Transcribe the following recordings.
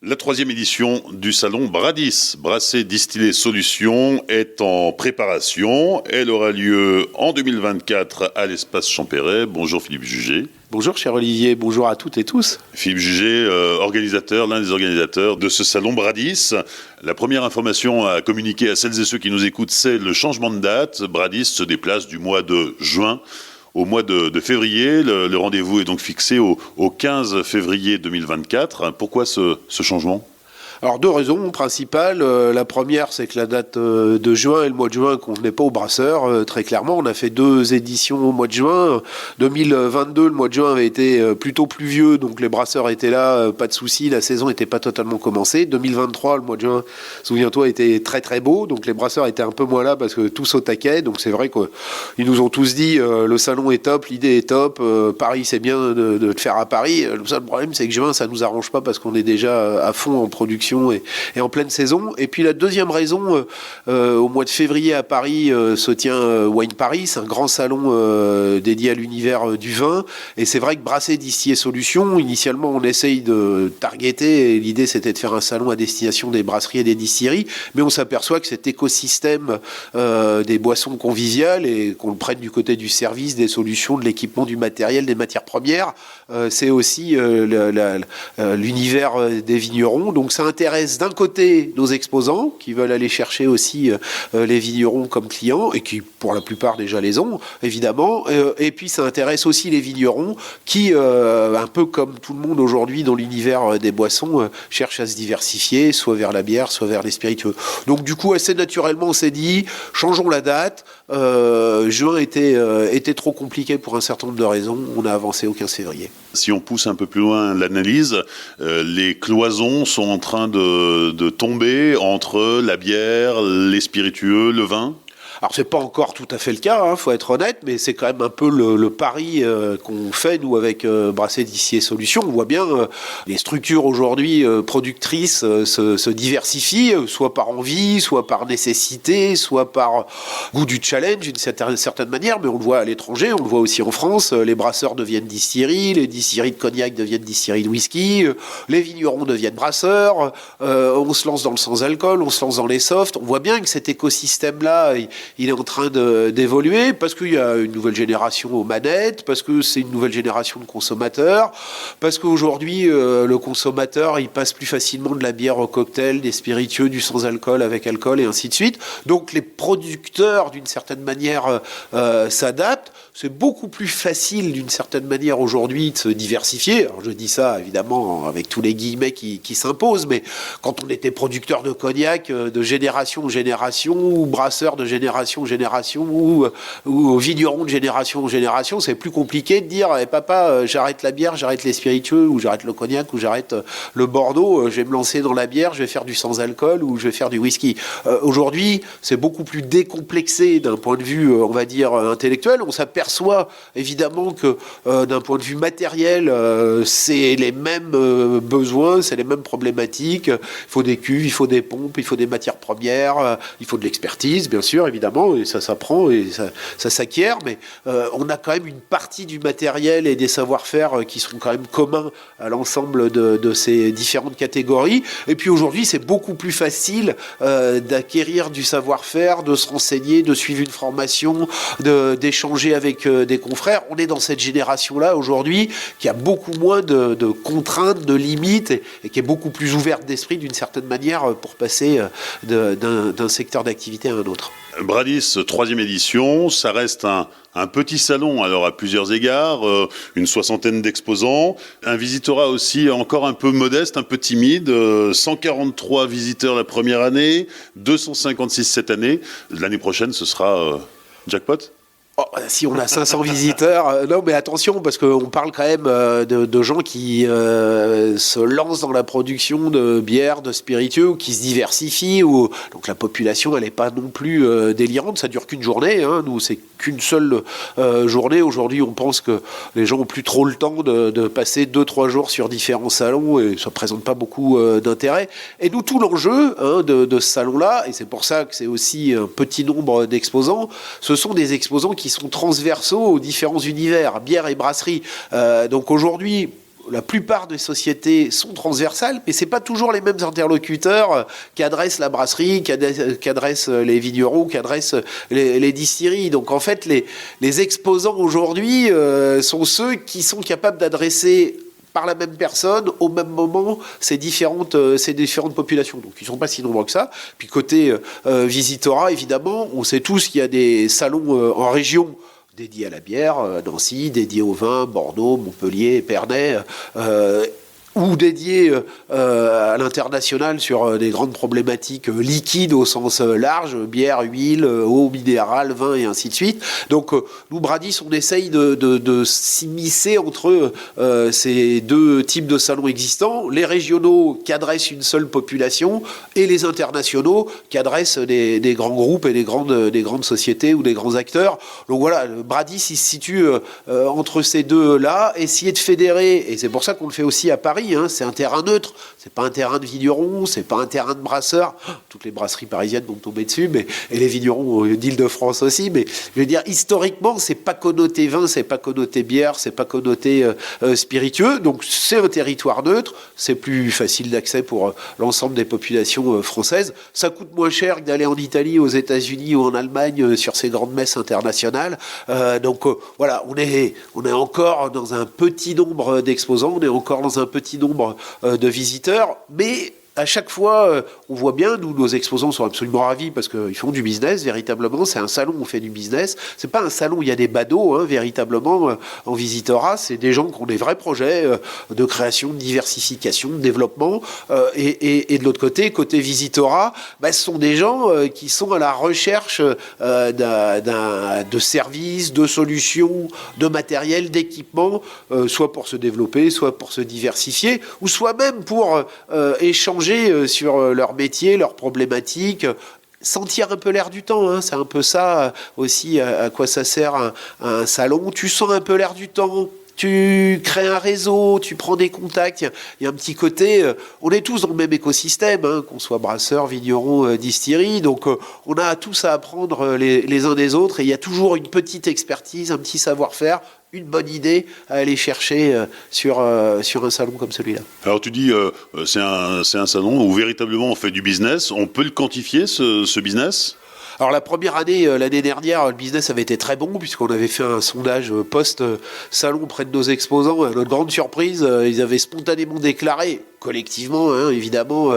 La troisième édition du salon Bradis, Brasser, Distiller, Solutions, est en préparation. Elle aura lieu en 2024 à l'Espace Champéret. Bonjour Philippe Jugé. Bonjour cher Olivier, bonjour à toutes et tous. Philippe Jugé, l'un des organisateurs de ce salon Bradis. La première information à communiquer à celles et ceux qui nous écoutent, c'est le changement de date. Bradis se déplace du mois de juin au mois de février. Le rendez-vous est donc fixé au 15 février 2024. Pourquoi ce changement ? Alors deux raisons principales. La première, c'est que la date de juin et le mois de juin convenaient pas aux brasseurs. Très clairement, on a fait 2 éditions au mois de juin. 2022, le mois de juin avait été plutôt pluvieux, donc les brasseurs étaient là, pas de souci. La saison n'était pas totalement commencée. 2023, le mois de juin, souviens-toi, était très très beau, donc les brasseurs étaient un peu moins là parce que tous au taquet. Donc c'est vrai qu'ils nous ont tous dit le salon est top, l'idée est top, Paris c'est bien de le faire à Paris. Le seul problème, c'est que juin, ça nous arrange pas parce qu'on est déjà à fond en production et en pleine saison. Et puis la deuxième raison, au mois de février à Paris se tient Wine Paris, un grand salon dédié à l'univers du vin. Et c'est vrai que Brasser, Distiller, Solutions, initialement on essaye de targeter, et l'idée c'était de faire un salon à destination des brasseries et des distilleries, mais on s'aperçoit que cet écosystème des boissons conviviales, et qu'on le prenne du côté du service, des solutions, de l'équipement, du matériel, des matières premières, c'est aussi l'univers des vignerons. Donc ça intéresse d'un côté nos exposants qui veulent aller chercher aussi les vignerons comme clients et qui pour la plupart déjà les ont évidemment, et puis ça intéresse aussi les vignerons qui un peu comme tout le monde aujourd'hui dans l'univers des boissons cherchent à se diversifier, soit vers la bière, soit vers les spiritueux. Donc du coup assez naturellement on s'est dit changeons la date. Juin était trop compliqué pour un certain nombre de raisons, on a avancé au 15 février. Si on pousse un peu plus loin l'analyse, les cloisons sont en train de tomber entre la bière, les spiritueux, le vin. Alors c'est pas encore tout à fait le cas, faut être honnête, mais c'est quand même un peu le pari qu'on fait nous avec Brasser, Distiller, Solutions. On voit bien les structures aujourd'hui productrices se diversifient, soit par envie, soit par nécessité, soit par goût du challenge d'une certaine manière, mais on le voit à l'étranger, on le voit aussi en France. Les brasseurs deviennent distilleries, les distilleries de cognac deviennent distilleries de whisky, les vignerons deviennent brasseurs, on se lance dans le sans-alcool, on se lance dans les softs. On voit bien que cet écosystème-là, il est en train d'évoluer parce qu'il y a une nouvelle génération aux manettes, parce que c'est une nouvelle génération de consommateurs, parce qu'aujourd'hui, le consommateur, il passe plus facilement de la bière au cocktail, des spiritueux, du sans-alcool avec alcool et ainsi de suite. Donc les producteurs, d'une certaine manière, s'adaptent. C'est beaucoup plus facile, d'une certaine manière, aujourd'hui, de se diversifier. Alors je dis ça, évidemment, avec tous les guillemets qui s'imposent, mais quand on était producteur de cognac de génération en génération, ou brasseur de génération en génération, ou vigneron de génération en génération, c'est plus compliqué de dire papa, j'arrête la bière, j'arrête les spiritueux, ou j'arrête le cognac, ou j'arrête le Bordeaux, je vais me lancer dans la bière, je vais faire du sans-alcool, ou je vais faire du whisky. Aujourd'hui, c'est beaucoup plus décomplexé d'un point de vue, on va dire, intellectuel. On s'aperçoit évidemment que d'un point de vue matériel, c'est les mêmes besoins, c'est les mêmes problématiques. Il faut des cuves, il faut des pompes, il faut des matières premières, il faut de l'expertise, bien sûr, évidemment, et ça s'apprend et ça s'acquiert, mais on a quand même une partie du matériel et des savoir-faire qui sont quand même communs à l'ensemble de ces différentes catégories. Et puis aujourd'hui, c'est beaucoup plus facile d'acquérir du savoir-faire, de se renseigner, de suivre une formation, d'échanger avec des confrères. On est dans cette génération-là aujourd'hui qui a beaucoup moins de contraintes, de limites et qui est beaucoup plus ouverte d'esprit d'une certaine manière pour passer d'un secteur d'activité à un autre. Bradis, troisième édition, ça reste un petit salon, alors à plusieurs égards, une 60aine d'exposants, un visitorat aussi encore un peu modeste, un peu timide, 143 visiteurs la première année, 256 cette année. L'année prochaine, ce sera jackpot ? Oh, si on a 500 visiteurs, non mais attention parce qu'on parle quand même de gens qui se lancent dans la production de bière, de spiritueux, ou qui se diversifient, donc la population elle n'est pas non plus délirante, ça dure qu'une journée, nous c'est qu'une seule journée. Aujourd'hui on pense que les gens ont plus trop le temps de passer 2-3 jours sur différents salons et ça ne présente pas beaucoup d'intérêt. Et nous tout l'enjeu de ce salon-là, et c'est pour ça que c'est aussi un petit nombre d'exposants, ce sont des exposants qui sont transversaux aux différents univers, bière et brasserie. Donc aujourd'hui, la plupart des sociétés sont transversales, mais c'est pas toujours les mêmes interlocuteurs qu'adressent la brasserie, qu'adressent les vignerons, qu'adressent les distilleries. Donc en fait, les exposants aujourd'hui sont ceux qui sont capables d'adresser par la même personne, au même moment, ces différentes populations. Donc, ils ne sont pas si nombreux que ça. Puis, côté Visitora, évidemment, on sait tous qu'il y a des salons en région dédiés à la bière, Nancy, dédiés au vin, Bordeaux, Montpellier, Épernay, ou dédiés à l'international sur des grandes problématiques liquides au sens large, bière, huile, eau minérale, vin et ainsi de suite. Donc nous, Bradis, on essaye de s'immiscer entre ces deux types de salons existants, les régionaux qui adressent une seule population et les internationaux qui adressent des grands groupes et des grandes sociétés ou des grands acteurs. Donc voilà, Bradis, il se situe entre ces deux-là, essayer de fédérer, et c'est pour ça qu'on le fait aussi à Paris. C'est un terrain neutre, c'est pas un terrain de vignerons, c'est pas un terrain de brasseurs. Toutes les brasseries parisiennes vont tomber dessus, et les vignerons d'Île-de-France aussi. Mais je veux dire, historiquement, c'est pas connoté vin, c'est pas connoté bière, c'est pas connoté spiritueux. Donc c'est un territoire neutre, c'est plus facile d'accès pour l'ensemble des populations françaises. Ça coûte moins cher que d'aller en Italie, aux États-Unis ou en Allemagne sur ces grandes messes internationales. Donc voilà, on est encore dans un petit nombre d'exposants, on est encore dans un petit nombre de visiteurs, mais à chaque fois, on voit bien, nous, nos exposants sont absolument ravis parce qu'ils font du business, véritablement. C'est un salon où on fait du business. C'est pas un salon où il y a des badauds, véritablement, en Visitora. C'est des gens qui ont des vrais projets de création, de diversification, de développement. Et de l'autre côté Visitora, ce sont des gens qui sont à la recherche de services, de solutions, de matériel, d'équipement, soit pour se développer, soit pour se diversifier, ou soit même pour échanger sur leur métier, leurs problématiques, sentir un peu l'air du temps. C'est un peu ça aussi à quoi ça sert un salon. Tu sens un peu l'air du temps. Tu crées un réseau, tu prends des contacts. Il y a un petit côté, on est tous dans le même écosystème, qu'on soit brasseur, vigneron, distillerie. Donc on a tous à apprendre les uns des autres. Et il y a toujours une petite expertise, un petit savoir-faire, une bonne idée à aller chercher sur un salon comme celui-là. Alors tu dis, c'est un salon où véritablement on fait du business. On peut le quantifier, ce business ? Alors la première année, l'année dernière, le business avait été très bon puisqu'on avait fait un sondage post-salon auprès de nos exposants. À notre grande surprise, ils avaient spontanément déclaré, collectivement, évidemment,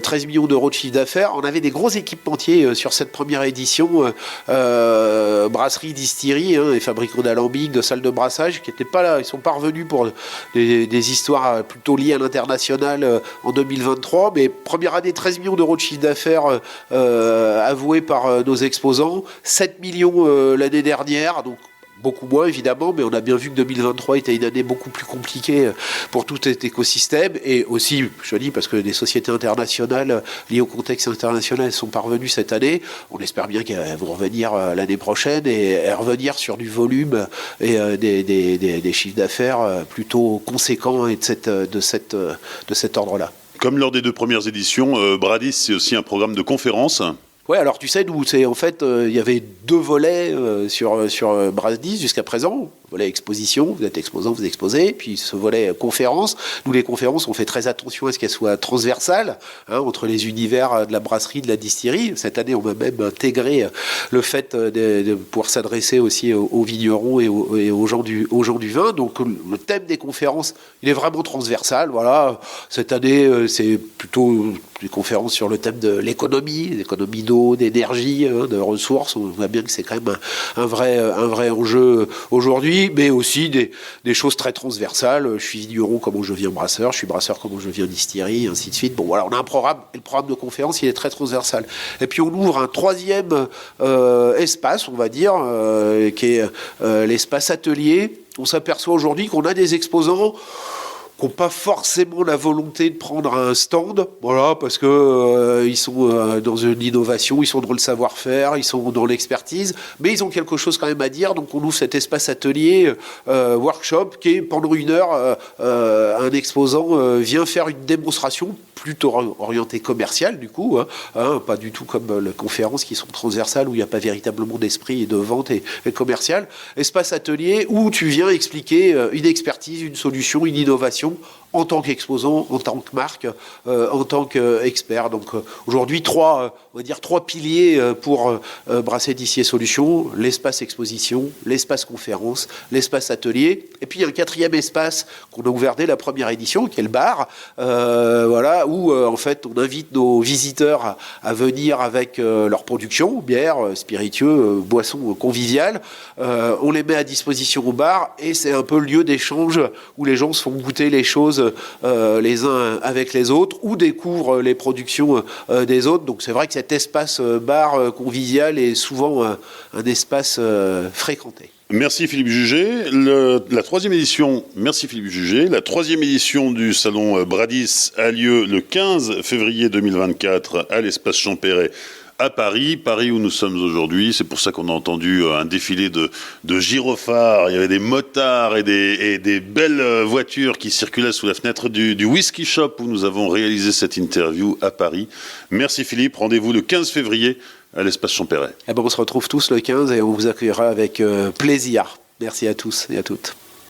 13 millions d'euros de chiffre d'affaires. On avait des gros équipementiers sur cette première édition, brasserie, distillerie, et fabricants d'alambics, de salles de brassage, qui n'étaient pas là. Ils sont pas revenus pour des histoires plutôt liées à l'international en 2023. Mais première année, 13 millions d'euros de chiffre d'affaires avoués par nos exposants, 7 millions l'année dernière, donc beaucoup moins évidemment, mais on a bien vu que 2023 était une année beaucoup plus compliquée pour tout cet écosystème, et aussi, je dis, parce que des sociétés internationales liées au contexte international sont parvenues cette année. On espère bien qu'elles vont revenir l'année prochaine et revenir sur du volume et des chiffres d'affaires plutôt conséquents et de cet ordre-là. Comme lors des 2 premières éditions, Bradis, c'est aussi un programme de conférences. Ouais, alors tu sais, nous, en fait, il y avait 2 volets sur Bradis jusqu'à présent. Volet exposition, vous êtes exposant, vous exposez, puis ce volet conférence. Nous, les conférences, on fait très attention à ce qu'elles soient transversales, entre les univers de la brasserie, de la distillerie. Cette année, on va même intégrer le fait de pouvoir s'adresser aussi aux vignerons et aux gens du vin. Donc, le thème des conférences, il est vraiment transversal. Voilà. Cette année, c'est plutôt des conférences sur le thème de l'économie d'eau, d'énergie, de ressources. On voit bien que c'est quand même un vrai enjeu aujourd'hui, mais aussi des choses très transversales. Je suis vigneron comme je viens brasseur, je suis brasseur comme je viens distillerie, ainsi de suite. Bon, voilà, on a un programme, et le programme de conférence, il est très transversal. Et puis on ouvre un 3e espace, on va dire, qui est l'espace atelier. On s'aperçoit aujourd'hui qu'on a des exposants qui n'ont pas forcément la volonté de prendre un stand, voilà, parce que ils sont dans une innovation, ils sont dans le savoir-faire, ils sont dans l'expertise, mais ils ont quelque chose quand même à dire. Donc on ouvre cet espace atelier workshop qui est pendant 1 heure, un exposant vient faire une démonstration plutôt orienté commercial du coup, pas du tout comme les conférences qui sont transversales où il n'y a pas véritablement d'esprit de vente et commercial. Espace atelier où tu viens expliquer une expertise, une solution, une innovation en tant qu'exposant, en tant que marque, en tant qu'expert. Donc aujourd'hui, on va dire trois piliers pour Brasset Dissier Solutions: l'espace exposition, l'espace conférence, l'espace atelier. Et puis il y a un quatrième espace qu'on a ouvert dès la première édition, qui est le bar, voilà, où en fait on invite nos visiteurs à venir avec leur production, bière, spiritueux, boissons conviviales. On les met à disposition au bar et c'est un peu le lieu d'échange où les gens se font goûter les choses les uns avec les autres ou découvrent les productions des autres. Donc c'est vrai que cet espace bar convivial est souvent un espace fréquenté. Merci Philippe Jugé. La troisième édition, merci Philippe Jugé. La troisième édition du salon Bradis a lieu le 15 février 2024 à l'espace Champéret à Paris où nous sommes aujourd'hui. C'est pour ça qu'on a entendu un défilé de gyrophares. Il y avait des motards et des belles voitures qui circulaient sous la fenêtre du whisky shop où nous avons réalisé cette interview à Paris. Merci Philippe. Rendez-vous le 15 février à l'espace Champéret. On se retrouve tous le 15 et on vous accueillera avec plaisir. Merci à tous et à toutes.